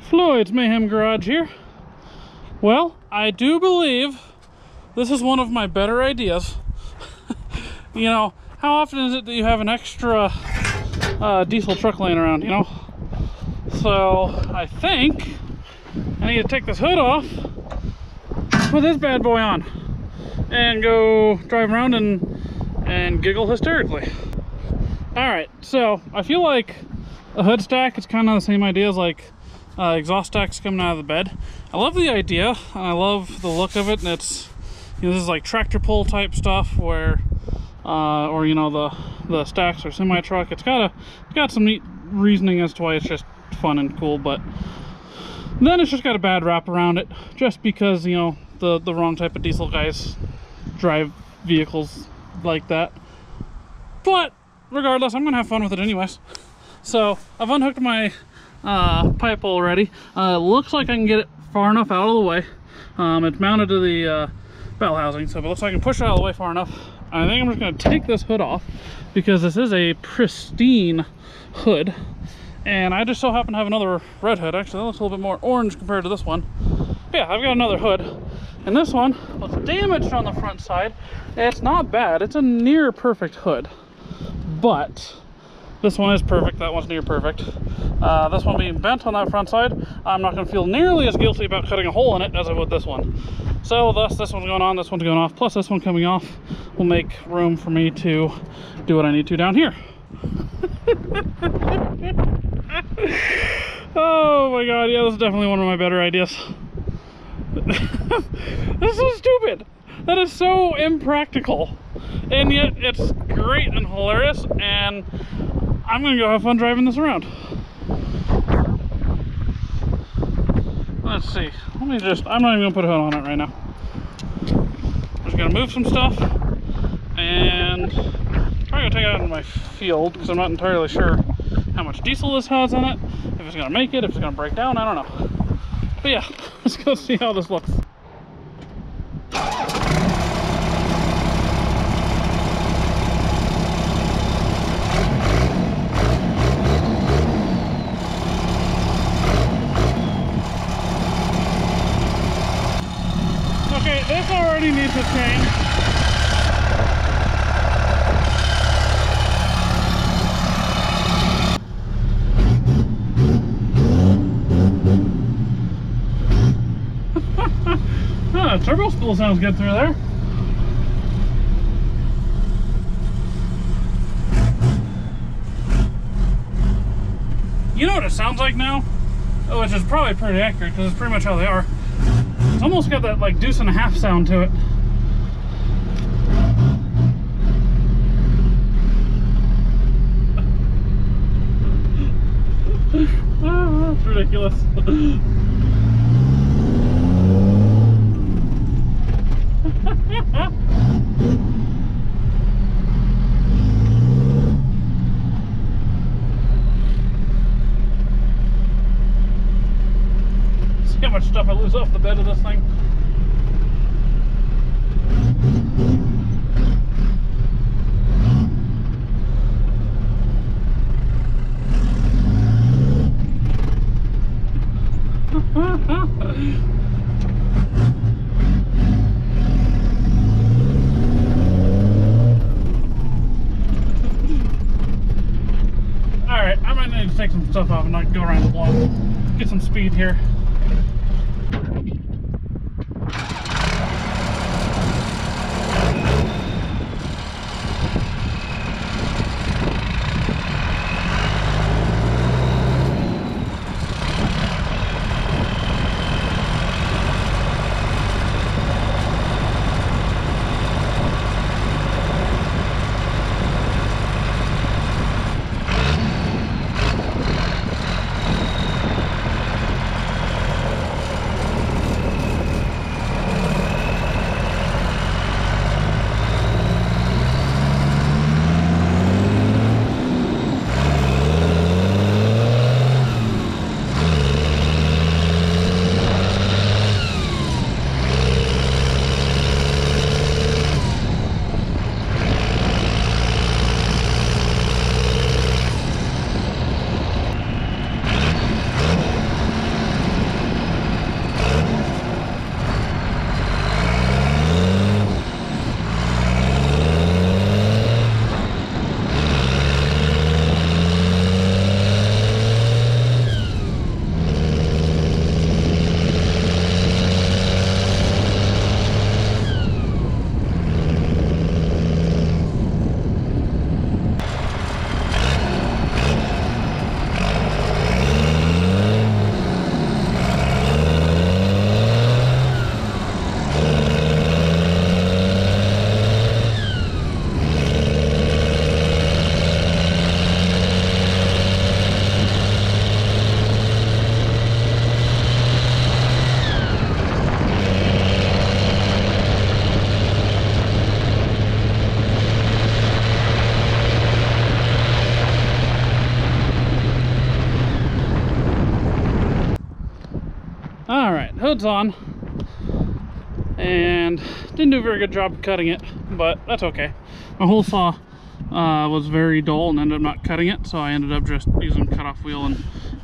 Floyd's Mayhem Garage here. Well, I do believe this is one of my better ideas. You know, how often is it that you have an extra diesel truck laying around, you know? So I think I need to take this hood off, put this bad boy on, and go drive around and giggle hysterically. Alright, so I feel like a hood stack is kind of the same idea as like exhaust stacks coming out of the bed. I love the idea, and I love the look of it, and it's, you know, this is like tractor pull type stuff where, or you know, the stacks are semi-truck. It's got some neat reasoning as to why it's just fun and cool, but then it's just got a bad rap around it, just because, you know, the wrong type of diesel guys drive vehicles like that. But regardless, I'm gonna have fun with it anyways. So I've unhooked my pipe already. It looks like I can get it far enough out of the way. It's mounted to the bell housing, so it looks like I can push it out of the way far enough. I think I'm just going to take this hood off because this is a pristine hood, and I just so happen to have another red hood. Actually, that looks a little bit more orange compared to this one. But yeah, I've got another hood, and this one was damaged on the front side. It's not bad. It's a near perfect hood, but this one is perfect. That one's near perfect. This one being bent on that front side, I'm not going to feel nearly as guilty about cutting a hole in it as I would this one. So thus, this one's going on, this one's going off, plus this one coming off will make room for me to do what I need to down here. Oh my god, yeah, this is definitely one of my better ideas. This is so stupid. That is so impractical. And yet, it's great and hilarious, and I'm gonna go have fun driving this around. Let's see. I'm not even gonna put a hood on it right now. I'm just gonna move some stuff and probably gonna take it out into my field because I'm not entirely sure how much diesel this has in it, if it's gonna make it, if it's gonna break down, I don't know. But yeah, let's go see how this looks. This already needs to change. Turbo spool sounds good through there. You know what it sounds like now? Oh, which is probably pretty accurate because it's pretty much how they are. It's almost got that like deuce and a half sound to it. Oh, that's ridiculous. See how much stuff I lose off the bed of this thing. Alright, I might need to take some stuff off and not go around the block. Get some speed here. hood's on, and didn't do a very good job cutting it, but that's okay. My hole saw was very dull and ended up not cutting it, so I ended up just using a cutoff wheel and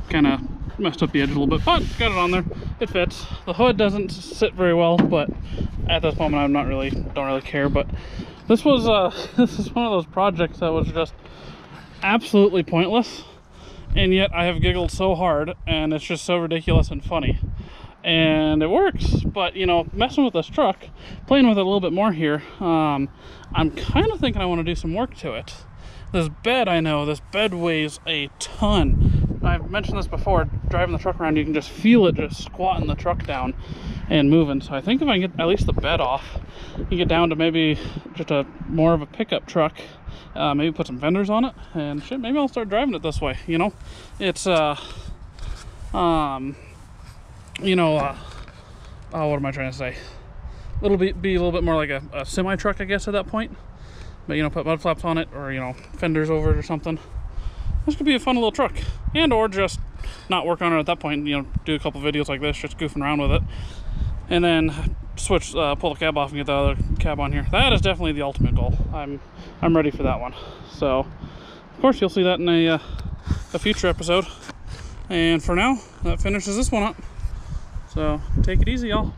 kind of messed up the edge a little bit, but got it on there. It fits. The hood doesn't sit very well, but at this moment don't really care. But this was this is one of those projects that was just absolutely pointless, and yet I have giggled so hard, and it's just so ridiculous and funny, and it works. But you know, messing with this truck, playing with it a little bit more here, I'm kind of thinking I want to do some work to it. This bed, I know this bed weighs a ton. I've mentioned this before, driving the truck around, you can just feel it just squatting the truck down and moving. So I think if I can get at least the bed off, you get down to maybe just a more of a pickup truck, maybe put some fenders on it, and shit, maybe I'll start driving it this way. You know, it's what am I trying to say? Be a little bit more like a semi truck, I guess, at that point. But you know, put mud flaps on it, or you know, fenders over it or something. This could be a fun little truck, and or just not work on it at that point. You know, do a couple videos like this, just goofing around with it, and then switch, pull the cab off and get the other cab on here. That is definitely the ultimate goal. I'm ready for that one. So, of course, you'll see that in a future episode. And for now, that finishes this one up. So take it easy, y'all.